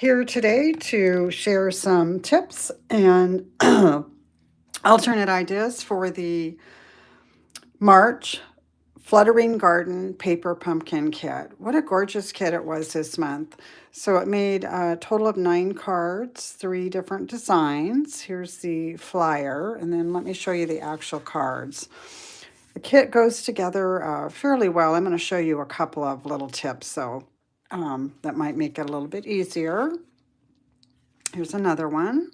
Here today to share some tips and alternate ideas for the March Fluttering Garden Paper Pumpkin Kit. What a gorgeous kit it was this month. So it made a total of 9 cards, 3 different designs. Here's the flyer, and then let me show you the actual cards. The kit goes together fairly well. I'm going to show you a couple of little tips, though, that might make it a little bit easier. Here's another one.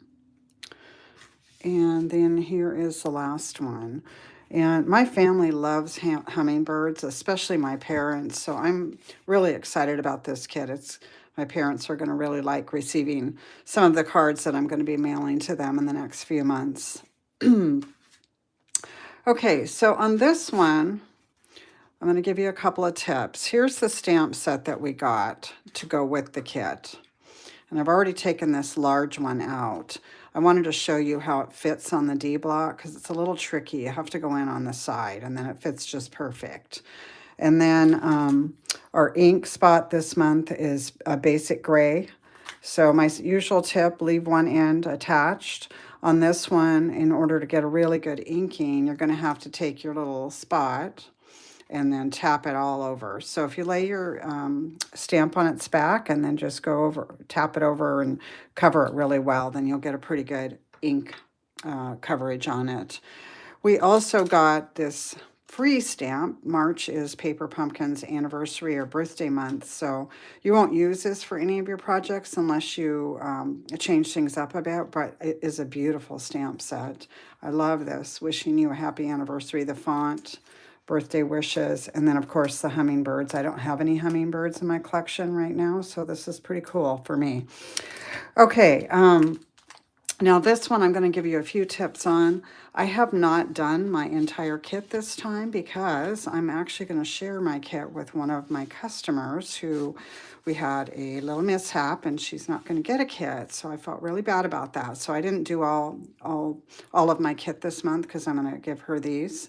And then here is the last one. And my family loves hummingbirds, especially my parents. So I'm really excited about this kit. My parents are going to really like receiving some of the cards that I'm going to be mailing to them in the next few months. Okay, so on this one, I'm going to give you a couple of tips. Here's the stamp set that we got to go with the kit. And I've already taken this large one out. I wanted to show you how it fits on the D block because it's a little tricky. You have to go in on the side and then it fits just perfect. And then our ink spot this month is a basic gray. So my usual tip, leave one end attached. On this one, in order to get a really good inking, you're going to have to take your little spot and then tap it all over. So if you lay your stamp on its back and then just go over, tap it over and cover it really well, then you'll get a pretty good ink coverage on it. We also got this free stamp. March is Paper Pumpkin's anniversary or birthday month, so you won't use this for any of your projects unless you change things up a bit, but it is a beautiful stamp set. I love this. Wishing you a happy anniversary, the font, birthday wishes, and then of course the hummingbirds. I don't have any hummingbirds in my collection right now, so this is pretty cool for me. Okay, now this one I'm going to give you a few tips on. I have not done my entire kit this time because I'm actually going to share my kit with one of my customers who we had a little mishap and she's not going to get a kit. So I felt really bad about that. So I didn't do all of my kit this month because I'm going to give her these.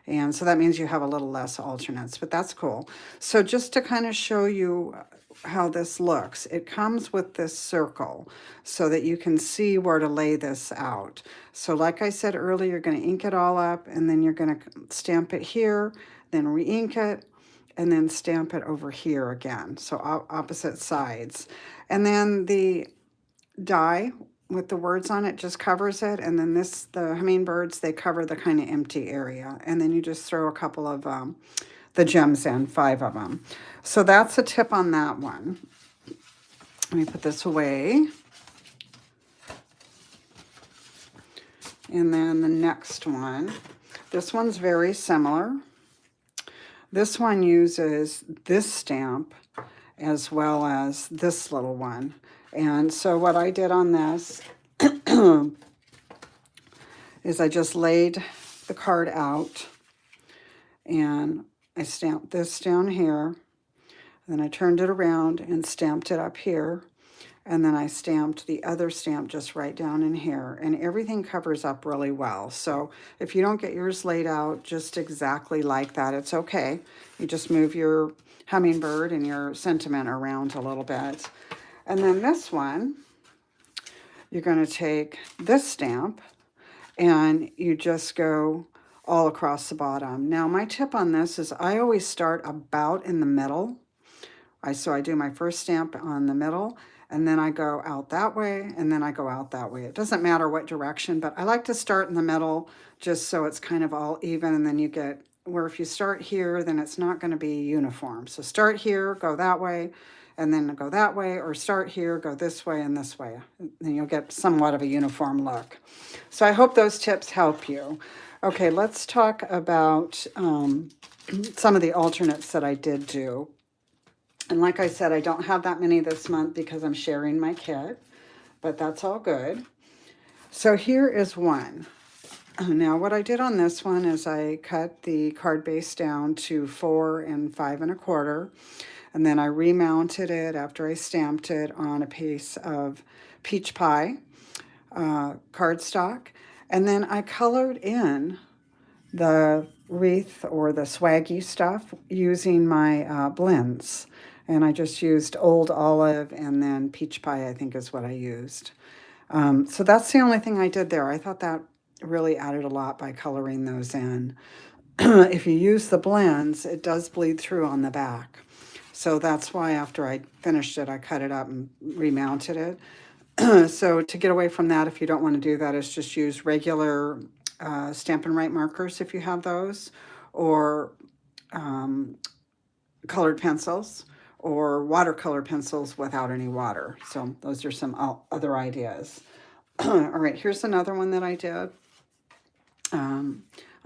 And so that means you have a little less alternates, but that's cool. So just to kind of show you how this looks, it comes with this circle so that you can see where to lay this out. So like I said earlier, you're going to ink it all up and then you're going to stamp it here, then re-ink it, and then stamp it over here again. So opposite sides. And then the die with the words on it just covers it, and then the hummingbirds, they cover the kind of empty area, and then you just throw a couple of the gems in, 5 of them. So that's a tip on that one. Let me put this away. And then the next one, this one's very similar. This one uses this stamp as well as this little one. And so what I did on this is I just laid the card out and I stamped this down here. Then I turned it around and stamped it up here. And then I stamped the other stamp just right down in here. And everything covers up really well. So if you don't get yours laid out just exactly like that, it's okay. You just move your hummingbird and your sentiment around a little bit. And then this one, you're going to take this stamp and you just go all across the bottom. Now my tip on this is I always start about in the middle. So I do my first stamp on the middle, and then I go out that way, and then I go out that way. It doesn't matter what direction, but I like to start in the middle just so it's kind of all even, and then you get where if you start here, then it's not going to be uniform. So start here, go that way, and then go that way, or start here, go this way and this way. Then you'll get somewhat of a uniform look. So I hope those tips help you. Okay, let's talk about some of the alternates that I did do. And like I said, I don't have that many this month because I'm sharing my kit, but that's all good. So here is one. Now what I did on this one is I cut the card base down to 4 and 5 1/4, and then I remounted it after I stamped it on a piece of peach pie cardstock, and then I colored in the wreath or the swaggy stuff using my blends. And I just used Old Olive and then Peach Pie, I think is what I used. So that's the only thing I did there. I thought that really added a lot by coloring those in. If you use the blends, it does bleed through on the back. So that's why after I finished it, I cut it up and remounted it. So to get away from that, if you don't want to do that, is just use regular Stampin' Right markers if you have those, or um, colored pencils, or watercolor pencils without any water. So those are some other ideas. All right, here's another one that I did. I'm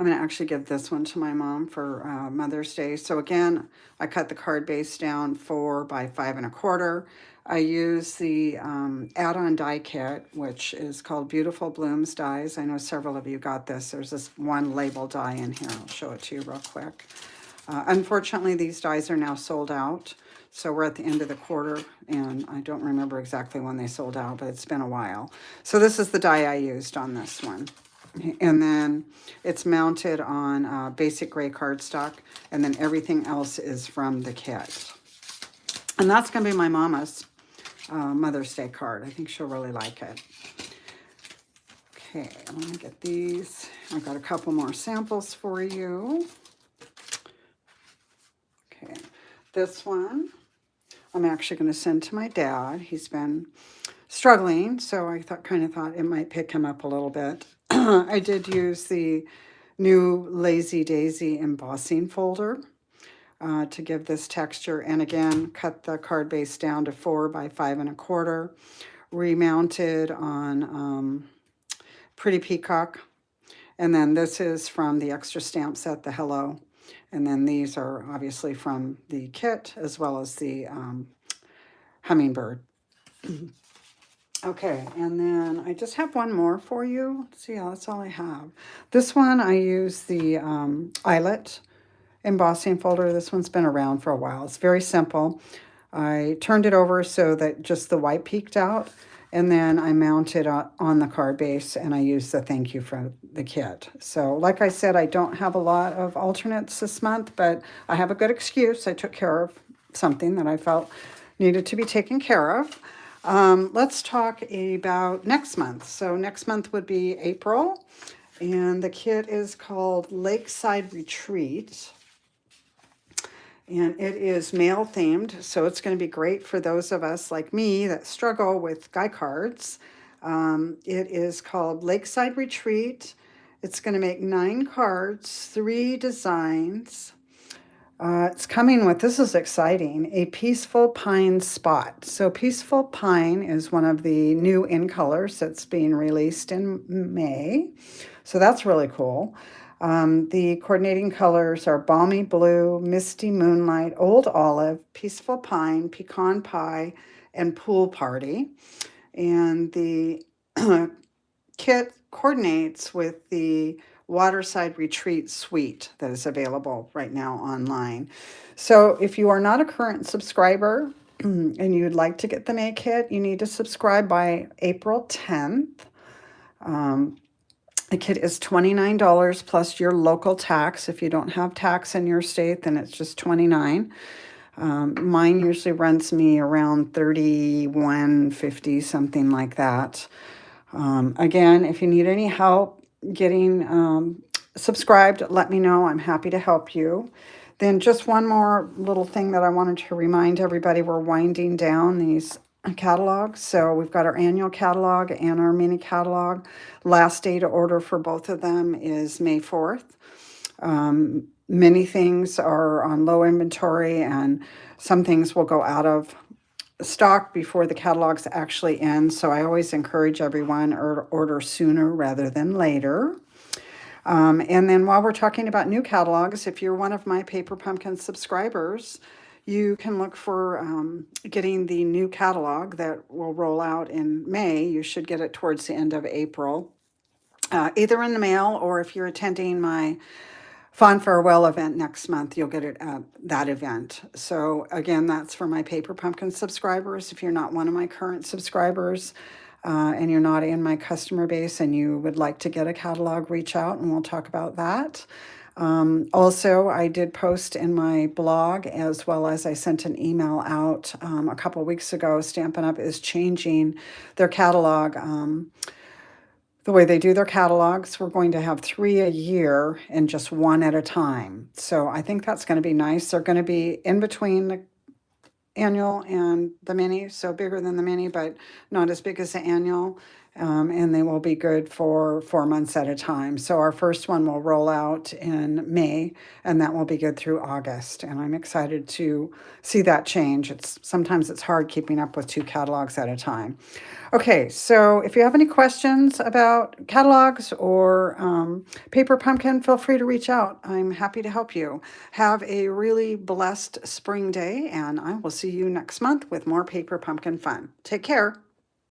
going to actually give this one to my mom for Mother's Day. So again, I cut the card base down 4 by 5 1/4. I use the add-on die kit, which is called Beautiful Blooms Dies. I know several of you got this. There's this one label die in here. I'll show it to you real quick. Unfortunately, these dies are now sold out. So we're at the end of the quarter, and I don't remember exactly when they sold out, but it's been a while. So this is the die I used on this one. And then it's mounted on basic gray cardstock, and then everything else is from the kit. And that's going to be my mama's Mother's Day card. I think she'll really like it. Okay, I'm going to get these. I've got a couple more samples for you. Okay, this one I'm actually going to send to my dad. He's been struggling, so I kind of thought it might pick him up a little bit. I did use the new Lazy Daisy embossing folder to give this texture, and again, cut the card base down to 4 by 5 1/4, remounted on Pretty Peacock, and then this is from the extra stamp set, the Hello, and then these are obviously from the kit as well as the hummingbird. Okay, and then I just have one more for you. See, yeah, that's all I have. This one, I use the eyelet embossing folder. This one's been around for a while. It's very simple. I turned it over so that just the white peeked out, and then I mounted on the card base, and I used the thank you from the kit. So like I said, I don't have a lot of alternates this month, but I have a good excuse. I took care of something that I felt needed to be taken care of. Let's talk about next month. So next month would be April, and the kit is called Lakeside Retreat. And it is male themed, so it's going to be great for those of us like me that struggle with guy cards. It is called Lakeside Retreat. It's going to make 9 cards, 3 designs. It's coming with, this is exciting, a Peaceful Pine Spot. So Peaceful Pine is one of the new in colors that's being released in May. So that's really cool. The coordinating colors are Balmy Blue, Misty Moonlight, Old Olive, Peaceful Pine, Pecan Pie, and Pool Party. And the kit coordinates with the Waterside Retreat Suite that is available right now online. So if you are not a current subscriber and you'd like to get the May kit, you need to subscribe by April 10th. The kit is $29 plus your local tax. If you don't have tax in your state, then it's just $29. Mine usually runs me around $31.50, something like that. Again, if you need any help getting subscribed, let me know. I'm happy to help you. Then just one more little thing that I wanted to remind everybody, we're winding down these catalogs. So we've got our annual catalog and our mini catalog. Last day to order for both of them is May 4th. Many things are on low inventory, and some things will go out of stock before the catalogs actually end. So I always encourage everyone to order sooner rather than later. And then while we're talking about new catalogs, if you're one of my Paper Pumpkin subscribers, you can look for getting the new catalog that will roll out in May. You should get it towards the end of April, either in the mail, or if you're attending my Fond Farewell event next month, you'll get it at that event. So again, that's for my Paper Pumpkin subscribers. If you're not one of my current subscribers and you're not in my customer base and you would like to get a catalog, reach out and we'll talk about that. Also, I did post in my blog, as well as I sent an email out a couple weeks ago. Stampin' Up! Is changing their catalog. The way they do their catalogs, we're going to have 3 a year and just one at a time. So I think that's going to be nice. They're going to be in between the annual and the mini, so bigger than the mini, but not as big as the annual. And they will be good for 4 months at a time. So our first one will roll out in May, and that will be good through August. And I'm excited to see that change. Sometimes it's hard keeping up with 2 catalogs at a time. Okay, so if you have any questions about catalogs or Paper Pumpkin, feel free to reach out. I'm happy to help you. Have a really blessed spring day, and I will see you next month with more Paper Pumpkin fun. Take care.